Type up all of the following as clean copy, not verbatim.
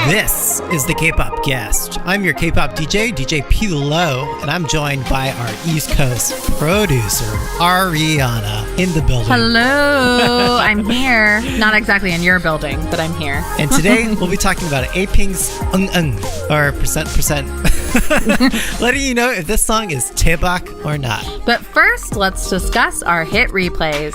This is the Kpopcast. I'm your K-pop DJ, DJ PLo, and I'm joined by our East Coast producer, Ariana, in the building. Hello, I'm here. Not exactly in your building, but I'm here. And today we'll be talking about Apink's Eung Eung, or percent, letting you know if this song is Taebak or not. But first, let's discuss our hit replays.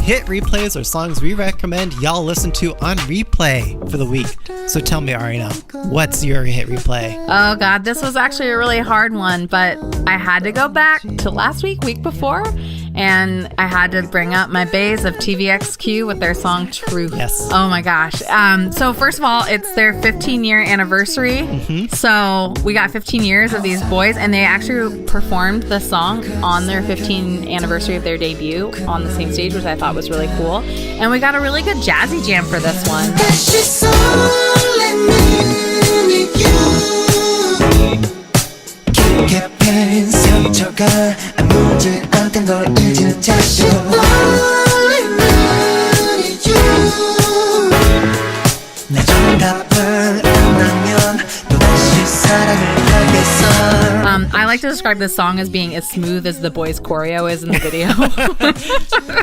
Hit replays are songs we recommend y'all listen to on replay for the week. So tell me, Ariana, what's your hit replay? Oh God, this was actually a really hard one, but I had to go back to last week before, and I had to bring up my bays of TVXQ with their song Truth. Yes. Oh my gosh. So first of all, it's their 15-year anniversary. Mm-hmm. So we got 15 years of these boys, and they actually performed the song on their 15th anniversary of their debut on the same stage, which I thought was really cool. And we got a really good jazzy jam for this one. I like to describe this song as being as smooth as the boys' choreo is in the video.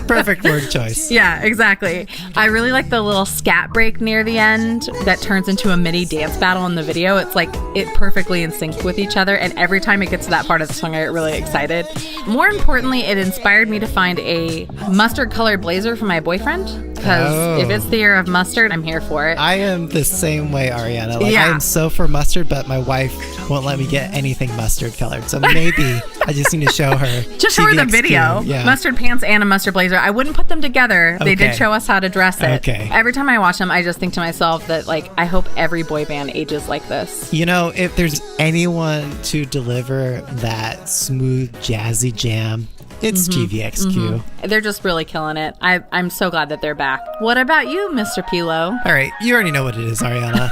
Perfect word choice. Yeah, exactly. I really like the little scat break near the end that turns into a midi dance battle in the video. It's like it perfectly in sync with each other, and every time it gets to that part of the song, I get really excited. More importantly, it inspired me to find a mustard colored blazer for my boyfriend, because if it's the year of mustard, I'm here for it. I am the same way, Ariana. I am so for mustard, but my wife won't let me get anything mustard colored. So maybe I just need to show her. Just show her the video. Yeah. Mustard pants and a mustard blazer. I wouldn't put them together. They did show us how to dress it. Okay. Every time I watch them, I just think to myself that, like, I hope every boy band ages like this. You know, if there's anyone to deliver that smooth, jazzy jam, it's TVXQ. Mm-hmm. They're just really killing it. I'm so glad that they're back. What about you, Mr. PLo? All right, you already know what it is, Ariana.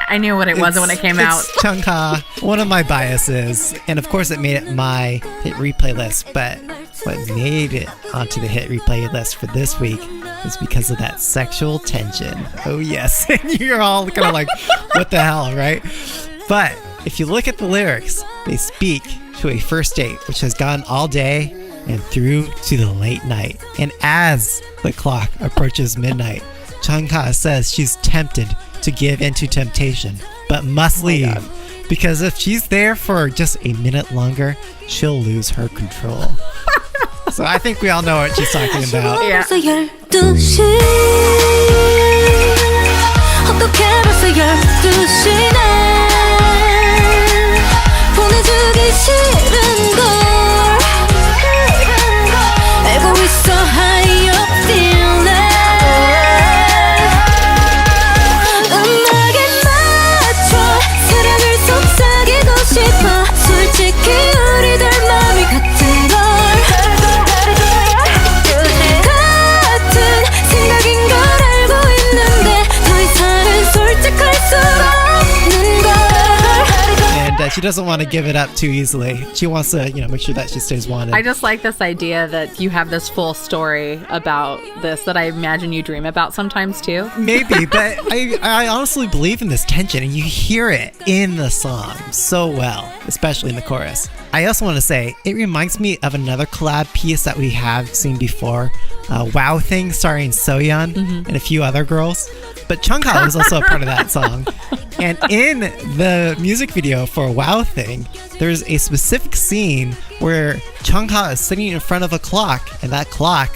I knew what it was when it came out. It's CHUNG HA, one of my biases. And of course, it made it my hit replay list. But what made it onto the hit replay list for this week is because of that sexual tension. Oh, yes. And you're all kind of like, what the hell, right? But if you look at the lyrics, they speak to a first date, which has gone all day and through to the late night. And as the clock approaches midnight, CHUNG HA says she's tempted to give into temptation, but must leave. Because if she's there for just a minute longer, she'll lose her control. So I think we all know what she's talking about. Yeah. She doesn't want to give it up too easily. She wants to, make sure that she stays wanted. I just like this idea that you have this full story about this that I imagine you dream about sometimes too. Maybe, but I honestly believe in this tension, and you hear it in the song so well, especially in the chorus. I also want to say, it reminds me of another collab piece that we have seen before, Wow Thing starring Soyeon and a few other girls. But CHUNG HA was also a part of that song. And in the music video for Wow Thing, there's a specific scene where CHUNG HA is sitting in front of a clock, and that clock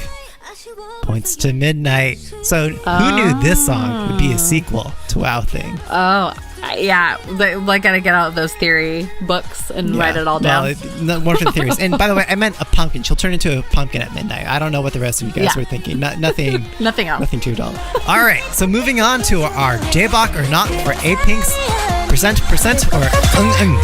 points to midnight. So who knew this song would be a sequel to Wow Thing? Oh, yeah. Like, gotta get out those theory books and write it all down. No, more for the theories. And by the way, I meant a pumpkin. She'll turn into a pumpkin at midnight. I don't know what the rest of you guys were thinking. Nothing. Nothing else. Nothing too dull. All right. So moving on to our Taebak or not for Apink's percent or Eung Eung.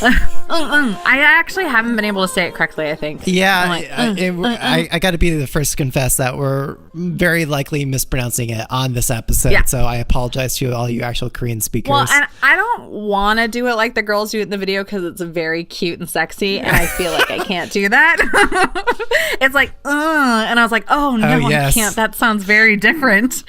I actually haven't been able to say it correctly, I think. Yeah, like, I got to be the first to confess that we're very likely mispronouncing it on this episode. Yeah. So I apologize to all you actual Korean speakers. Well, and I don't want to do it like the girls do it in the video because it's very cute and sexy, and I feel like I can't do that. It's like, and I was like, oh no, I can't. That sounds very different.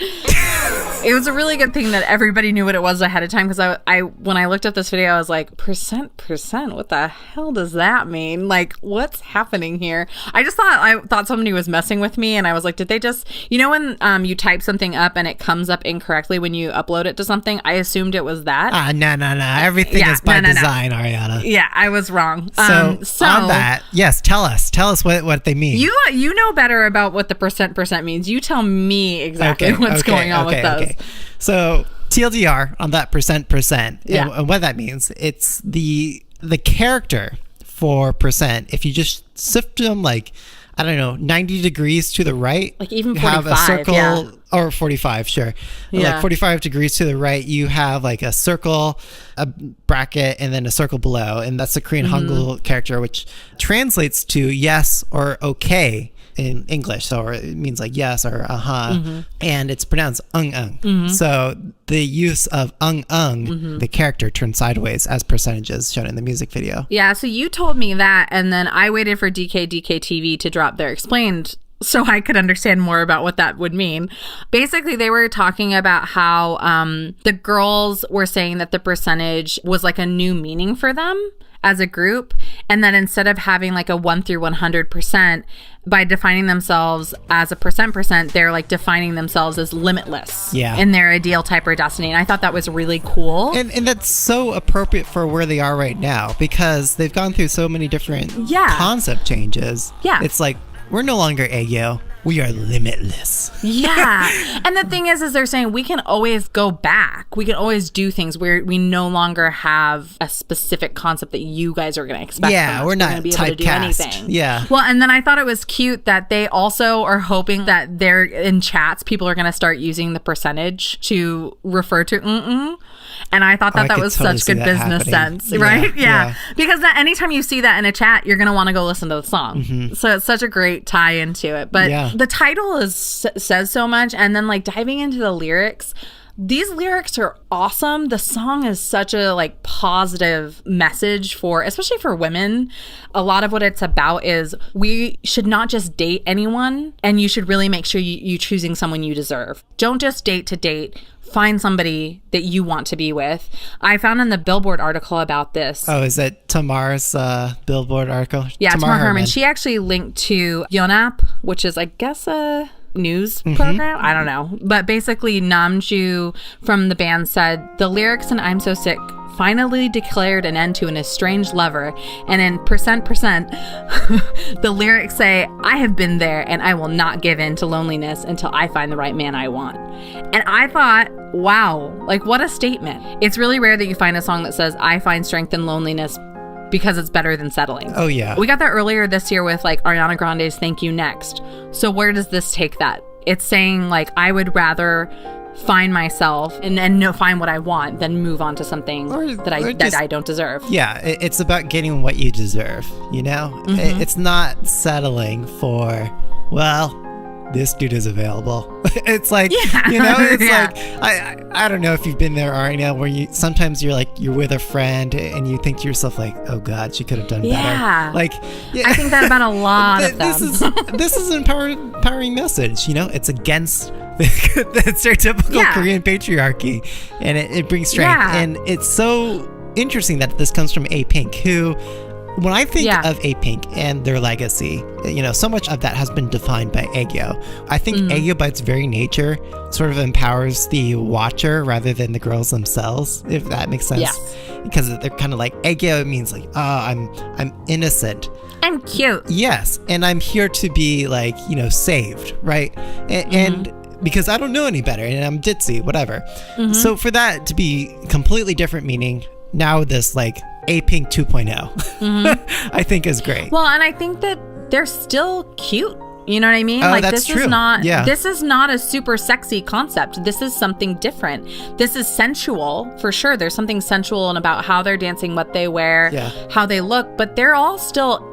It was a really good thing that everybody knew what it was ahead of time, because I when I looked at this video, I was like, percent, what the hell does that mean? Like, what's happening here? I thought somebody was messing with me, and I was like, did they just, when you type something up and it comes up incorrectly when you upload it to something? I assumed it was that. No. Everything is by design, Ariana. Yeah, I was wrong. So on that, yes, tell us what they mean. You know better about what the percent means. You tell me exactly what's going on with those. So TLDR on that percent. And what that means, it's the character for percent. If you just shift them 90 degrees to the right, like even 45, you have a circle, or 45, sure. Yeah. Like 45 degrees to the right, you have like a circle, a bracket, and then a circle below. And that's the Korean Hangul character, which translates to yes or okay in English. So it means like yes or and it's pronounced Eung Eung. So the use of Eung Eung, the character, turned sideways as percentages shown in the music video. Yeah, so you told me that, and then I waited for DK to drop their explained so I could understand more about what that would mean. Basically, they were talking about how the girls were saying that the percentage was like a new meaning for them as a group, and that instead of having like a 1 through 100%, by defining themselves as a percent, they're like defining themselves as limitless in their ideal type or destiny. And I thought that was really cool. And that's so appropriate for where they are right now, because they've gone through so many different concept changes. Yeah. It's like, we're no longer Aegyo. We are limitless. Yeah. And the thing is they're saying we can always go back. We can always do things where we no longer have a specific concept that you guys are going to expect from us. We're not going to be able to do anything. Yeah. Well, and then I thought it was cute that they also are hoping that they're in chats, people are going to start using the percentage to refer to And I thought that was such good business sense, right? Yeah. Because anytime you see that in a chat, you're going to want to go listen to the song. So it's such a great tie into it. But the title says so much. And then like diving into the lyrics, these lyrics are awesome. The song is such a positive message especially for women. A lot of what it's about is we should not just date anyone, and you should really make sure you're choosing someone you deserve. Don't just date to date. Find somebody that you want to be with. I found in the Billboard article about this. Oh, is it Tamar's Billboard article? Yeah, Tamar Herman. She actually linked to Yonap, which is, I guess, a news program. I don't know. But basically, Namju from the band said, the lyrics in I'm So Sick finally declared an end to an estranged lover. And in percent, the lyrics say, I have been there and I will not give in to loneliness until I find the right man I want. And I thought, wow, what a statement. It's really rare that you find a song that says, I find strength in loneliness because it's better than settling. Oh, yeah. We got that earlier this year with Ariana Grande's Thank You Next. So where does this take that? It's saying I would rather find myself and find what I want than move on to something that I don't deserve. Yeah, it's about getting what you deserve, It's not settling for, this dude is available. It's like, I don't know if you've been there, Ariana, where sometimes you're with a friend and you think to yourself oh God, she could have done better. I think that about a lot of them. This is an empowering message, it's against the stereotypical Korean patriarchy, and it brings strength. And it's so interesting that this comes from Apink, who, when I think of Apink and their legacy, so much of that has been defined by Aegyo. I think Aegyo, by its very nature, sort of empowers the watcher rather than the girls themselves, if that makes sense. Yes. Because they're kind of Aegyo means I'm innocent. I'm cute. Yes, and I'm here to be saved, right? And because I don't know any better, and I'm ditzy, whatever. So for that to be completely different meaning, now this Apink 2.0, I think is great. Well, and I think that they're still cute. You know what I mean? Oh, like that's this true. This is not a super sexy concept. This is something different. This is sensual for sure. There's something sensual about how they're dancing, what they wear, how they look, but they're all still.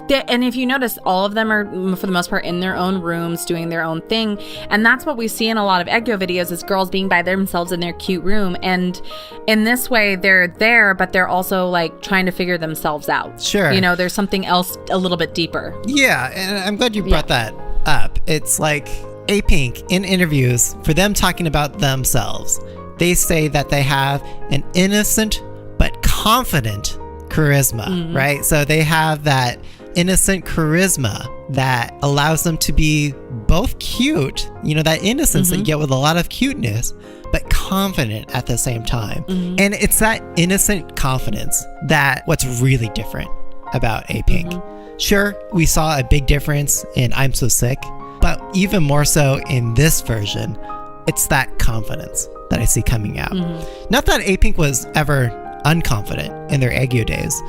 And if you notice, all of them are, for the most part, in their own rooms, doing their own thing. And that's what we see in a lot of Aegyo videos, is girls being by themselves in their cute room. And in this way, they're there, but they're also like trying to figure themselves out. Sure. You know, there's something else a little bit deeper. Yeah, and I'm glad you brought that up. It's like Apink in interviews, for them talking about themselves, they say that they have an innocent but confident charisma, right? So they have that innocent charisma that allows them to be both cute, you know, that innocence that you get with a lot of cuteness, but confident at the same time. And it's that innocent confidence that what's really different about Apink. Sure, we saw a big difference in I'm So Sick, but even more so in this version, it's that confidence that I see coming out. Not that Apink was ever unconfident in their Aegyo days,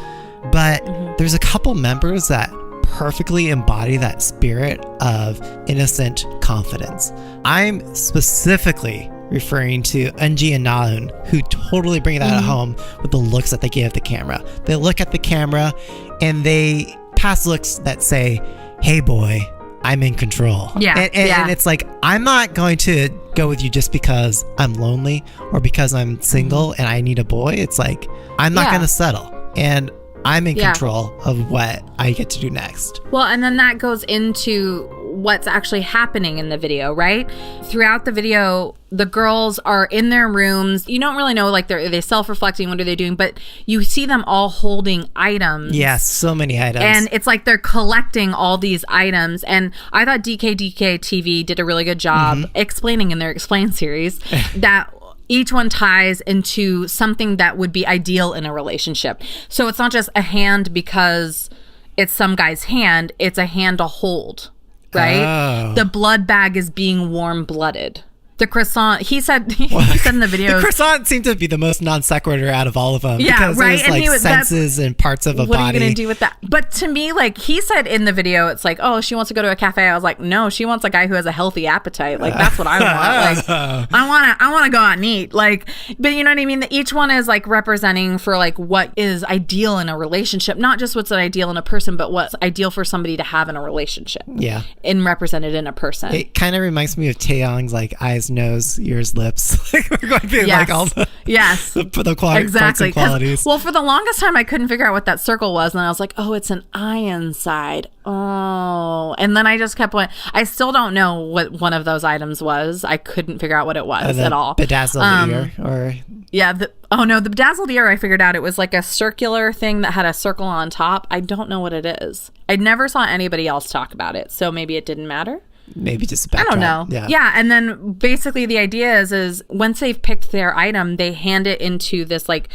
but there's a couple members that perfectly embody that spirit of innocent confidence. I'm specifically referring to Eunji and Naeun, who totally bring that home with the looks that they give the camera. They look at the camera and they pass looks that say, "Hey boy, I'm in control." And it's like, I'm not going to go with you just because I'm lonely or because I'm single and I need a boy. It's like, I'm not going to settle. And I'm in control of what I get to do next. Well, and then that goes into what's actually happening in the video, right? Throughout the video, the girls are in their rooms. You don't really know, like, are they self-reflecting? What are they doing? But you see them all holding items. Yes, so many items. And it's like they're collecting all these items. And I thought DK TV did a really good job explaining in their Explain series that each one ties into something that would be ideal in a relationship. So it's not just a hand because it's some guy's hand, it's a hand to hold, right? The blood bag is being warm-blooded. The croissant, he said in the video. The croissant seemed to be the most non sequitur out of all of them. Yeah, because right. There's like senses and parts of a body. What are you going to do with that? But to me, like he said in the video, it's like, oh, she wants to go to a cafe. I was like, no, she wants a guy who has a healthy appetite. Like that's what I want. Like I want to go out and eat. Like, but you know what I mean? Each one is like representing for like what is ideal in a relationship, not just what's ideal in a person, but what's ideal for somebody to have in a relationship. Yeah, and represented in a person. It kind of reminds me of Taeyong's like eyes, nose, ears, lips. Like we're going to be like all the parts and qualities. Well, for the longest time I couldn't figure out what that circle was, and I was like, oh, it's an eye inside. Oh, and then I just kept going. I still don't know what one of those items was. I couldn't figure out what it was at all. Bedazzled ear, or the bedazzled ear. I figured out it was like a circular thing that had a circle on top. I don't know what it is. I never saw anybody else talk about it, so maybe it didn't matter. Maybe just a backdrop. I don't know. Yeah. And then basically the idea is once they've picked their item, they hand it into this like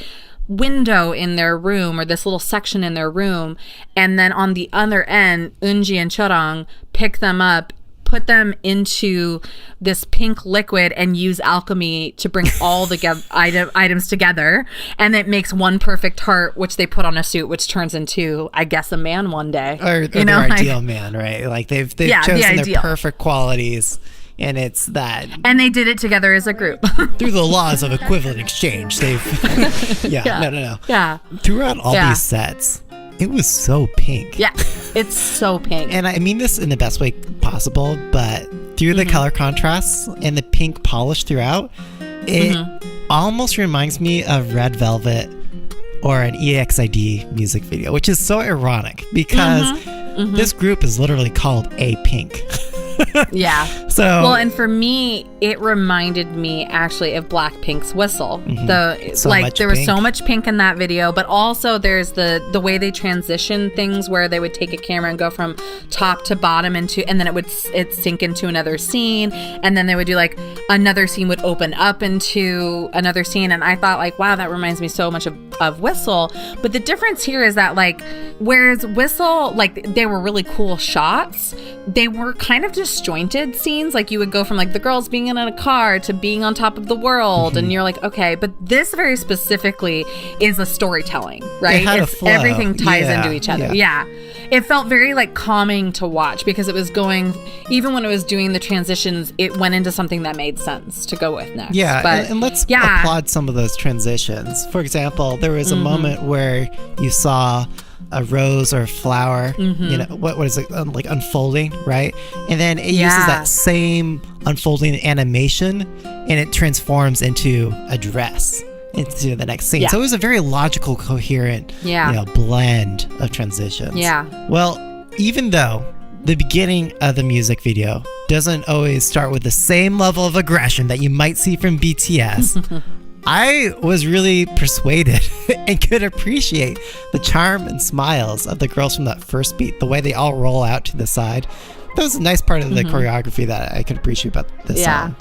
window in their room or this little section in their room. And then on the other end, Eunji and Chorang pick them up, put them into this pink liquid and use alchemy to bring all the items together. And it makes one perfect heart, which they put on a suit, which turns into, I guess, a man one day. Or their ideal man, right? Like they've chosen their perfect qualities. And it's that. And they did it together as a group. Through the laws of equivalent exchange, they've... No. Yeah. Throughout all these sets, it was so pink. Yeah, it's so pink. And I mean this in the best way possible, but through the color contrasts and the pink polish throughout, it almost reminds me of Red Velvet or an EXID music video, which is so ironic because this group is literally called Apink. Yeah. So well, and for me, it reminded me actually of Blackpink's Whistle. There was so much pink in that video, but also there's the way they transition things where they would take a camera and go from top to bottom and then it sink into another scene, and then they would do like another scene would open up into another scene, and I thought like, wow, that reminds me so much of Whistle. But the difference here is that like whereas Whistle, like they were really cool shots, they were kind of disjointed scenes scenes, like you would go from like the girls being in a car to being on top of the world, and you're like, okay, but this very specifically is a storytelling, right? It had a flow. Everything ties into each other. Yeah. It felt very like calming to watch because it was going, even when it was doing the transitions, it went into something that made sense to go with next. Yeah, but, and let's applaud some of those transitions. For example, there was a moment where you saw a rose or a flower, you know, what is it, like unfolding, right? And then it uses that same unfolding animation and it transforms into a dress into the next scene. So it was a very logical, coherent, you know, blend of transitions. Well, even though the beginning of the music video doesn't always start with the same level of aggression that you might see from BTS, I was really persuaded and could appreciate the charm and smiles of the girls from that first beat, the way they all roll out to the side. That was a nice part of the choreography that I could appreciate about this song.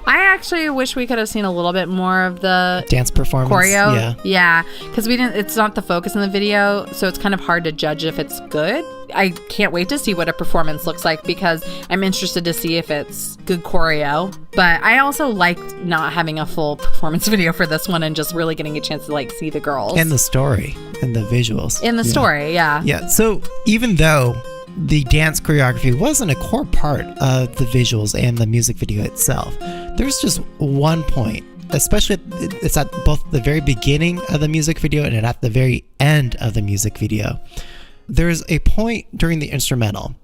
I actually wish we could have seen a little bit more of the dance performance. Choreo. Yeah. Because it's not the focus in the video, so it's kind of hard to judge if it's good. I can't wait to see what a performance looks like because I'm interested to see if it's good choreo. But I also liked not having a full performance video for this one and just really getting a chance to like see the girls. And the story and the visuals. In the story, Yeah, so even though the dance choreography wasn't a core part of the visuals and the music video itself, there's just one point, especially it's at both the very beginning of the music video and at the very end of the music video. There's a point during the instrumental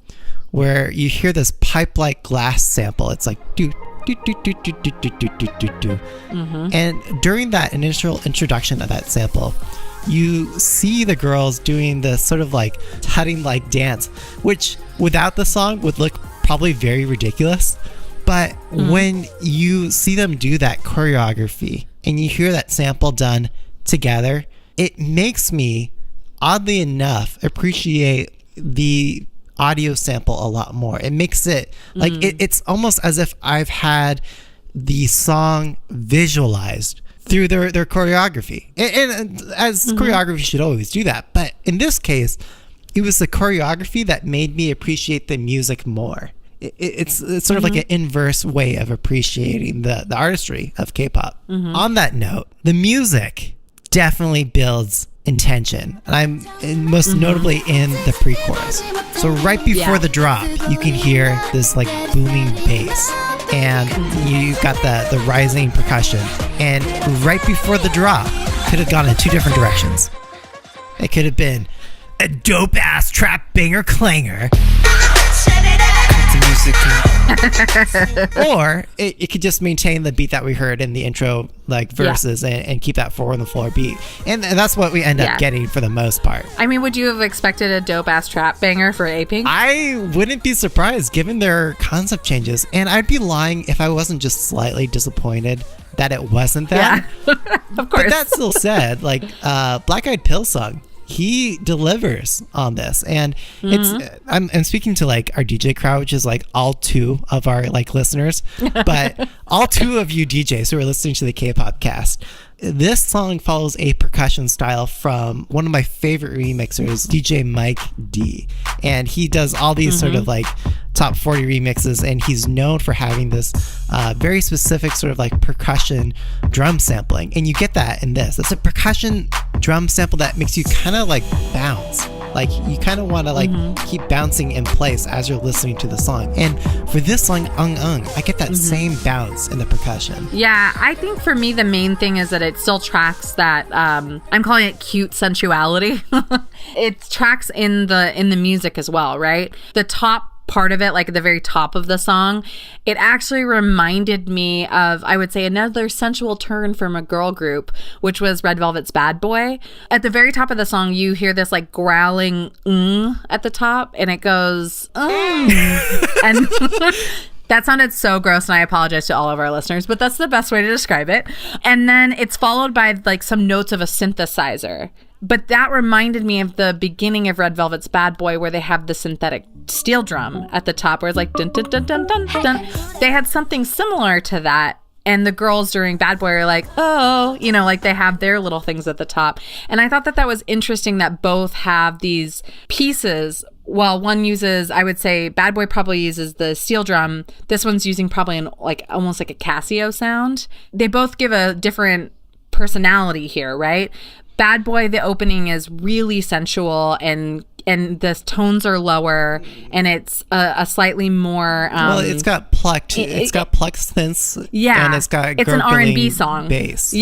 where you hear this pipe-like glass sample. It's like do do do do do do do do do do do. And during that initial introduction of that sample, you see the girls doing this sort of like tutting like dance, which without the song would look probably very ridiculous. But when you see them do that choreography and you hear that sample done together, it makes me, oddly enough, appreciate the audio sample a lot more. It makes it like it's almost as if I've had the song visualized through their choreography. And as choreography should always do that. But in this case, it was the choreography that made me appreciate the music more. It's sort of like an inverse way of appreciating the artistry of K-pop. On that note, the music definitely builds intention. And most notably in the pre-chorus. So right before the drop, you can hear this like booming bass. And you got the rising percussion. And right before the drop, could have gone in two different directions. It could have been a dope-ass trap banger clanger. Or it could just maintain the beat that we heard in the intro like verses and keep that 4 on the floor beat. And that's what we end up getting for the most part. I mean, would you have expected a dope-ass trap banger for Apink? I wouldn't be surprised given their concept changes. And I'd be lying if I wasn't just slightly disappointed that it wasn't that. Yeah, of course. But that still said, like Black Eyed PLo song, he delivers on this. And it's I'm speaking to like our DJ crowd, which is like all 2 of our like listeners, but all 2 of you DJs who are listening to the K-pop cast. This song follows a percussion style from one of my favorite remixers, DJ Mike D. And he does all these sort of like top 40 remixes, and he's known for having this very specific sort of like percussion drum sampling. And you get that in this. It's a percussion drum sample that makes you kind of like bounce. Like you kind of want to like keep bouncing in place as you're listening to the song. And for this song, Eung Eung, I get that same bounce in the percussion. Yeah, I think for me the main thing is that it still tracks that I'm calling it cute sensuality. It tracks in the music as well, right? The top part of it, like at the very top of the song, it actually reminded me of, I would say, another sensual turn from a girl group, which was Red Velvet's Bad Boy. At the very top of the song, you hear this like growling at the top, and it goes and that sounded so gross, and I apologize to all of our listeners, but that's the best way to describe it. And then it's followed by like some notes of a synthesizer. But that reminded me of the beginning of Red Velvet's Bad Boy, where they have the synthetic steel drum at the top, where it's like dun dun dun dun dun dun. They had something similar to that And the girls during Bad Boy are like, oh, you know, like they have their little things at the top. And I thought that was interesting that both have these pieces. While one uses, I would say Bad Boy probably uses the steel drum. This one's using probably almost like a Casio sound. They both give a different personality here, right? Bad Boy, the opening is really sensual and the tones are lower, and it's a slightly more it's got plucked synths, and it's an R&B song bass,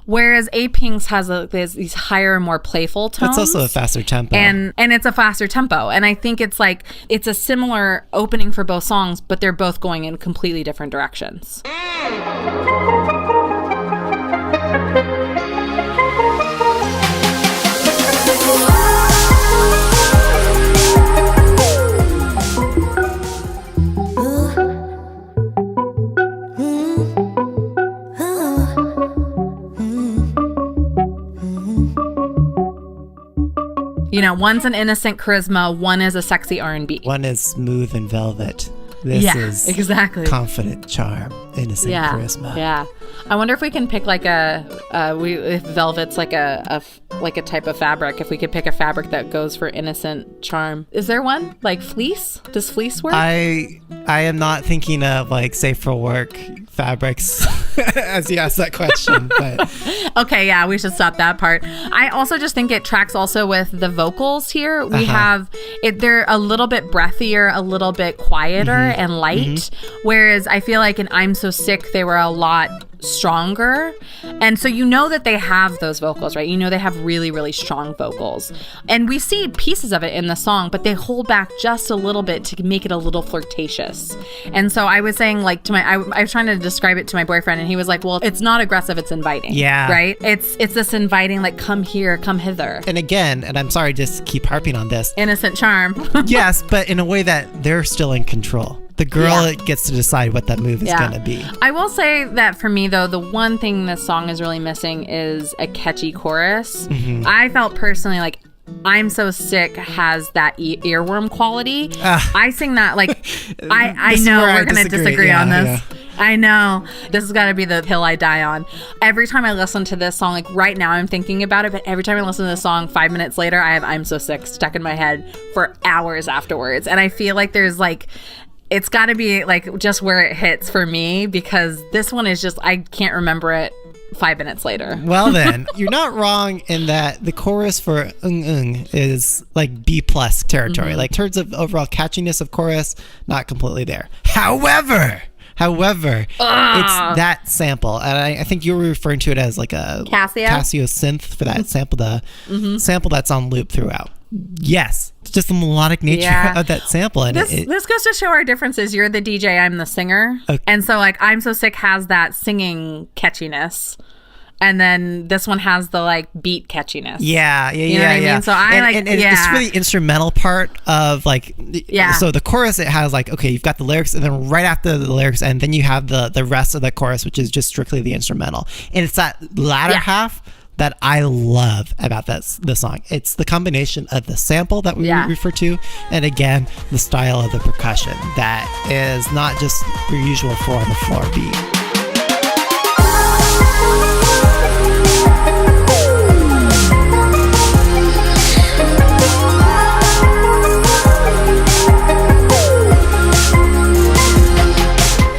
whereas Apink's has these higher, more playful tones. It's also a faster tempo, and it's a faster tempo, and I think it's a similar opening for both songs, but they're both going in completely different directions. You know, one's an innocent charisma, one is a sexy R&B. One is smooth and velvet. This is exactly confident charm, innocent charisma. Yeah. I wonder if we can pick if velvet's like a type of fabric, if we could pick a fabric that goes for innocent charm. Is there one? Like fleece? Does fleece work? I am not thinking of safe for work fabrics as you ask that question. But okay, yeah, we should stop that part. I also just think it tracks also with the vocals here. We have they're a little bit breathier, a little bit quieter and light, whereas I feel like in I'm So Sick they were a lot stronger, and so you know that they have those vocals, right? You know they have really, really strong vocals, and we see pieces of it in the song, but they hold back just a little bit to make it a little flirtatious. And so I was saying I was trying to describe it to my boyfriend, and he was like, well, it's not aggressive, it's inviting. Yeah, right, it's this inviting, like, come here, come hither. And again, and I'm sorry, just keep harping on this, innocent charm. yes, but in a way that they're still in control. The girl gets to decide what that move is going to be. I will say that for me, though, the one thing this song is really missing is a catchy chorus. I felt personally like I'm So Sick has that earworm quality. I sing that I know we're going to disagree on this. Yeah. I know. This has got to be the hill I die on. Every time I listen to this song, right now I'm thinking about it, but every time I listen to this song, 5 minutes later, I have I'm So Sick stuck in my head for hours afterwards. And I feel like there's it's got to be just where it hits for me, because this one is just, I can't remember it 5 minutes later. Well then, you're not wrong in that the chorus for Eung Eung is B+ territory. In terms of overall catchiness of chorus, not completely there. However, it's that sample, and I think you were referring to it as a Casio synth for that sample, the sample that's on loop throughout. Yes, it's just the melodic nature of that sample. And this goes to show our differences. You're the DJ, I'm the singer. Okay. And so I'm So Sick has that singing catchiness. And then this one has the beat catchiness. Yeah. You know what I mean? So it's for the instrumental part of So the chorus, it has okay, you've got the lyrics, and then right after the lyrics, and then you have the rest of the chorus, which is just strictly the instrumental. And it's that latter half that I love about the song. It's the combination of the sample that we refer to, and again, the style of the percussion that is not just your usual 4-on-the-floor beat.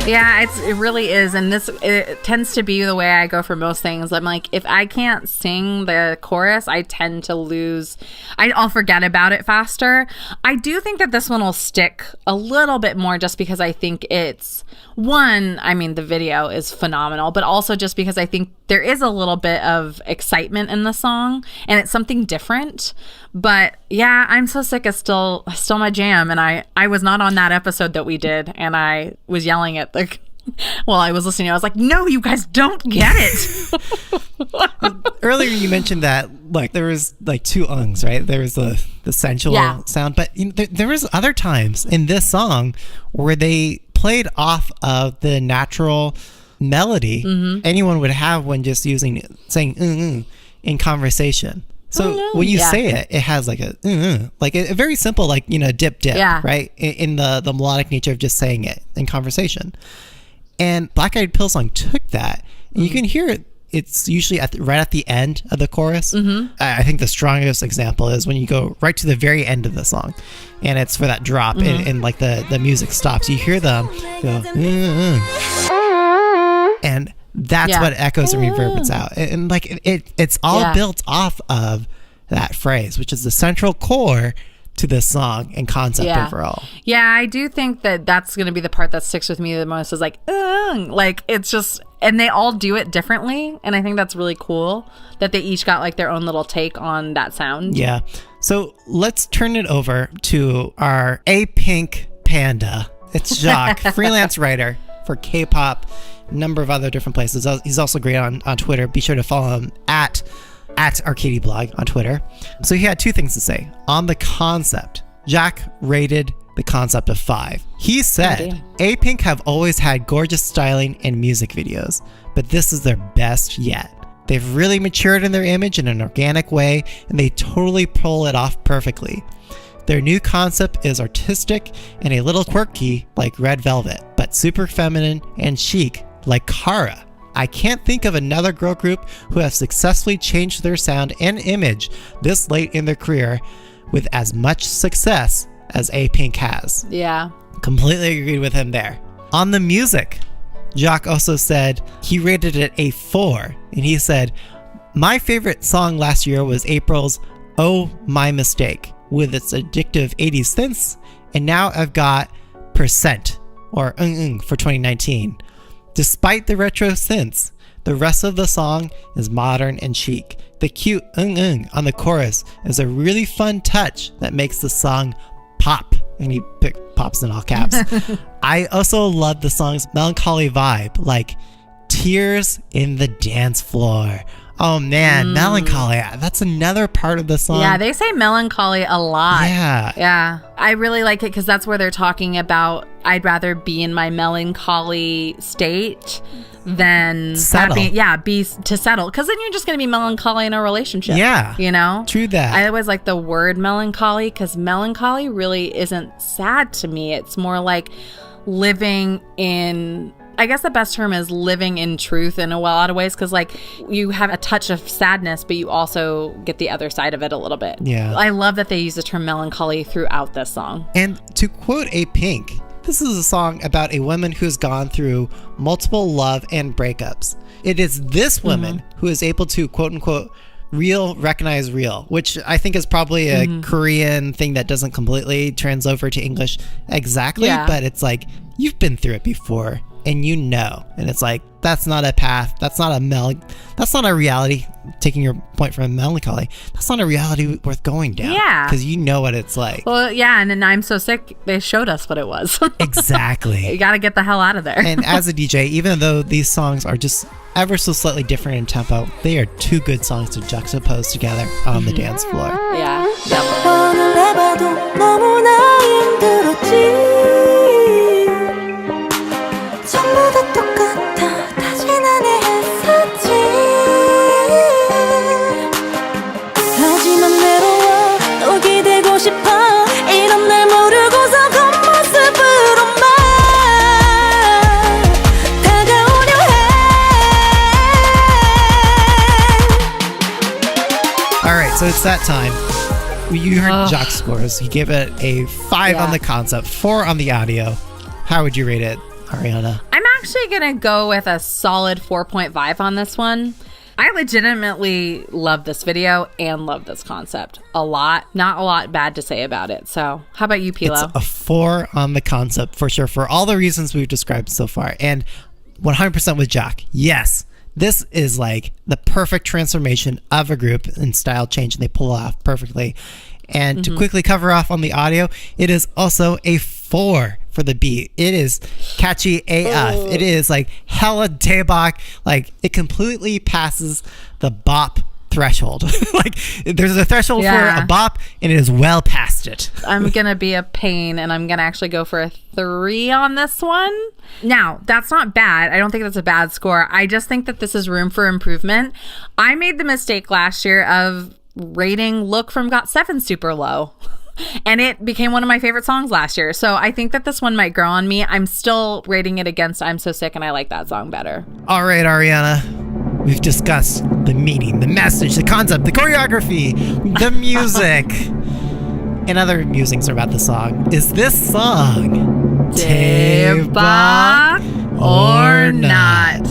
Yeah, it really is, and it tends to be the way I go for most things. I'm if I can't sing the chorus, I tend to lose. I'll forget about it faster. I do think that this one will stick a little bit more, just because I think it's the video is phenomenal, but also just because I think there is a little bit of excitement in the song, and it's something different. But yeah, I'm So Sick is still my jam, and I was not on that episode that we did, and I was yelling at while I was listening. I was like, no, you guys don't get it. Earlier you mentioned that there was two ungs, right? There was the sensual sound, but there was other times in this song where they played off of the natural melody anyone would have when just saying in conversation. So when you say it, it has a very simple dip, right? In the melodic nature of just saying it in conversation. And Black Eyed Peas song took that, and you can hear it. It's usually right at the end of the chorus. I think the strongest example is when you go right to the very end of the song, and it's for that drop, and like the music stops. You hear them go, and that's what echoes and reverberates out. And like it's all built off of that phrase, which is the central core to this song and concept overall. Yeah, I do think that that's going to be the part that sticks with me the most is like it's just, and they all do it differently. And I think that's really cool that they each got like their own little take on that sound. Yeah. So let's turn it over to our Apink Panda. It's Jacques, freelance writer for K-pop, a number of other different places. He's also great on Twitter. Be sure to follow him at Arcady Blog on Twitter. So he had two things to say. On the concept, Jack rated the concept of 5. He said, Apink have always had gorgeous styling and music videos, but this is their best yet. They've really matured in their image in an organic way, and they totally pull it off perfectly. Their new concept is artistic and a little quirky like Red Velvet, but super feminine and chic like Kara. I can't think of another girl group who has successfully changed their sound and image this late in their career with as much success as Apink has. Yeah. Completely agreed with him there. On the music, Jacques also said he rated it a 4, and he said, my favorite song last year was April's Oh My Mistake with its addictive 80s synths, and now I've got Percent or Eung Eung for 2019. Despite the retro synths, the rest of the song is modern and chic. The cute Eung Eung on the chorus is a really fun touch that makes the song pop. And he pops in all caps. I also love the song's melancholy vibe, like tears in the dance floor. Oh man, melancholy. That's another part of the song. Yeah, they say melancholy a lot. Yeah. Yeah. I really like it because that's where they're talking about I'd rather be in my melancholy state than settle. Be to settle. Because then you're just going to be melancholy in a relationship. Yeah. You know? True that. I always like the word melancholy because melancholy really isn't sad to me. It's more like living in... I guess the best term is living in truth in a lot of ways because like you have a touch of sadness, but you also get the other side of it a little bit. Yeah. I love that they use the term melancholy throughout this song. And to quote Apink, this is a song about a woman who's gone through multiple love and breakups. It is this woman who is able to quote unquote recognize real, which I think is probably a Korean thing that doesn't completely trans over to English exactly, but it's like you've been through it before. And you know, and it's like that's not a path, that's not a reality. Taking your point from melancholy, that's not a reality worth going down. Yeah, because you know what it's like. Well, yeah, and in I'm So Sick, they showed us what it was. Exactly. You got to get the hell out of there. And as a DJ, even though these songs are just ever so slightly different in tempo, they are two good songs to juxtapose together on the dance floor. Yeah. So it's that time. You heard Jacques' scores. He gave it a 5 on the concept, 4 on the audio. How would you rate it, Ariana? I'm actually going to go with a solid 4.5 on this one. I legitimately love this video and love this concept a lot. Not a lot bad to say about it. So how about you, PLo? It's a 4 on the concept for sure, for all the reasons we've described so far. And 100% with Jacques. Yes. This is like the perfect transformation of a group in style change, and they pull it off perfectly. And to quickly cover off on the audio, it is also a 4 for the beat. It is catchy AF. It is like hella daebak. Like it completely passes the bop threshold. Like there's a threshold for a bop, and it is well past it. I'm gonna be a pain, and I'm gonna actually go for a 3 on this one. Now that's not bad. I don't think that's a bad score. I just think that this is room for improvement. I made the mistake last year of rating Look from Got7 super low. And it became one of my favorite songs last year. So I think that this one might grow on me. I'm still rating it against I'm So Sick, and I like that song better. All right, Ariana. We've discussed the meaning, the message, the concept, the choreography, the music, and other musings about the song. Is this song Taebak or not?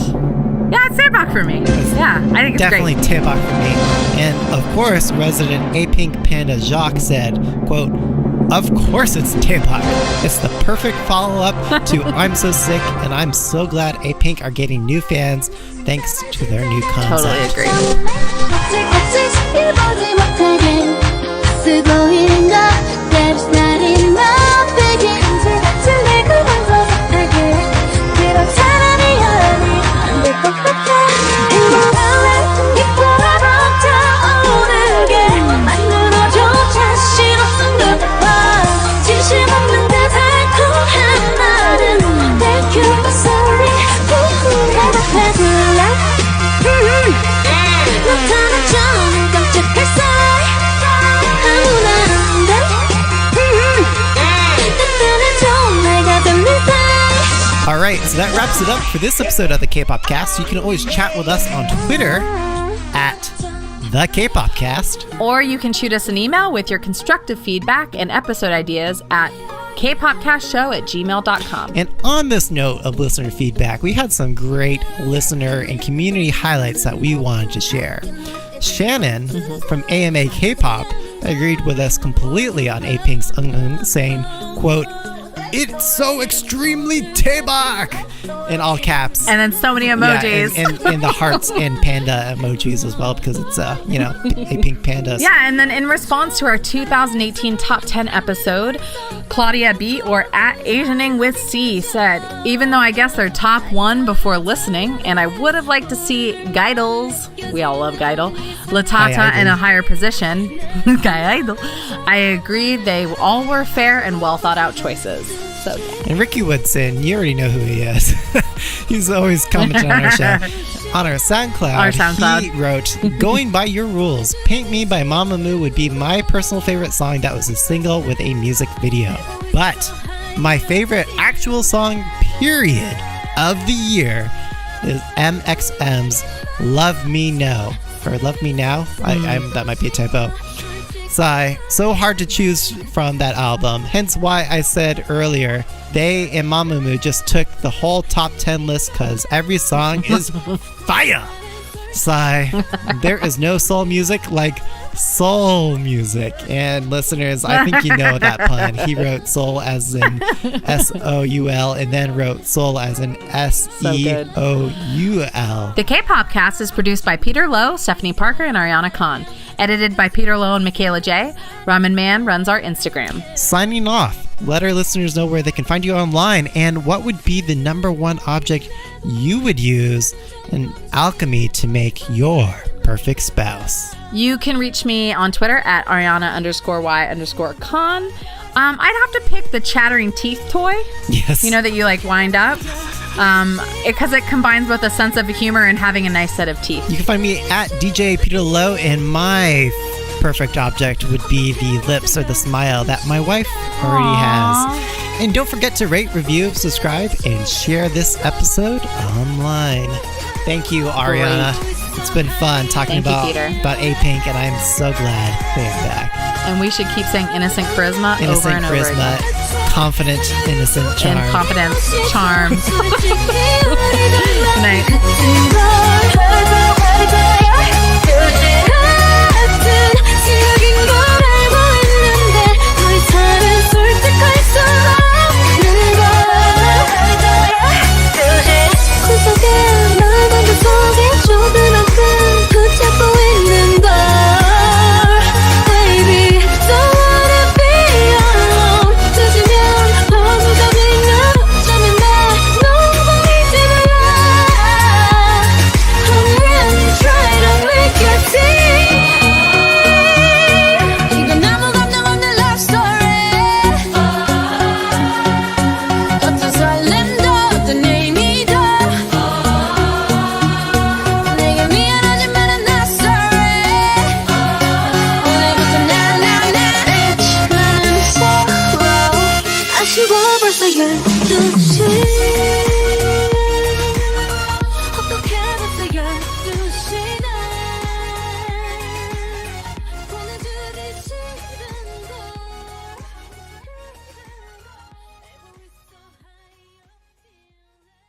Yeah, it's Taebak for me. Yeah, I think it's definitely great. Taebak for me. And of course, resident Apink Panda JACQUES said, quote, "Of course it's Taebak. It's the perfect follow-up to I'm So Sick, and I'm so glad Apink are getting new fans thanks to their new concept." Totally agree. All right, so that wraps it up for this episode of the Kpopcast. You can always chat with us on Twitter at the Kpopcast. Or you can shoot us an email with your constructive feedback and episode ideas at kpopcastshow@gmail.com. And on this note of listener feedback, we had some great listener and community highlights that we wanted to share. Shannon from AMA K-pop agreed with us completely on Apink's Eung Eung, saying, quote, "It's so extremely Taebak!" in all caps. And then so many emojis. Yeah, and the hearts and panda emojis as well, because it's, Apink Panda. Yeah, and then in response to our 2018 Top 10 episode, Claudia B, or at Asianing with C, said, "Even though I guess they're top one before listening, and I would have liked to see Geidels, we all love Geidel, Latata in a higher position, Geidel, I agree they all were fair and well thought out choices." So good. And Ricky Woodson, you already know who he is. He's always commenting on our show. On our SoundCloud, he wrote, "Going by your rules, Paint Me by Mamamoo would be my personal favorite song that was a single with a music video. But my favorite actual song, period, of the year is MXM's Love Me Now." Or Love Me Now? That might be a typo. Sigh. So hard to choose from that album. Hence why I said earlier, they and Mamamoo just took the whole top 10 list because every song is fire. Sigh. There is no soul music like soul music. And listeners, I think you know that pun. He wrote soul as in S-O-U-L and then wrote soul as in S-E-O-U-L. The Kpopcast is produced by Peter Lowe, Stephanie Parker, and Ariana Khan. Edited by Peter Lowe and Michaela J. Ramen Man runs our Instagram. Signing off. Let our listeners know where they can find you online and what would be the number one object you would use in alchemy to make your perfect spouse. You can reach me on Twitter at Ariana_Y_Khan. I'd have to pick the chattering teeth toy. Yes. You know, that you like wind up. Because it combines both a sense of humor and having a nice set of teeth. You can find me at DJ Peter Lowe, and my perfect object would be the lips or the smile that my wife already has. And don't forget to rate, review, subscribe, and share this episode online. Thank you, Ariana. Great. It's been fun talking about Apink, and I'm so glad they're back. And we should keep saying innocent charisma over and over again. Confident, innocent charm. And confidence, charm. Good night. 지워 벌써 12시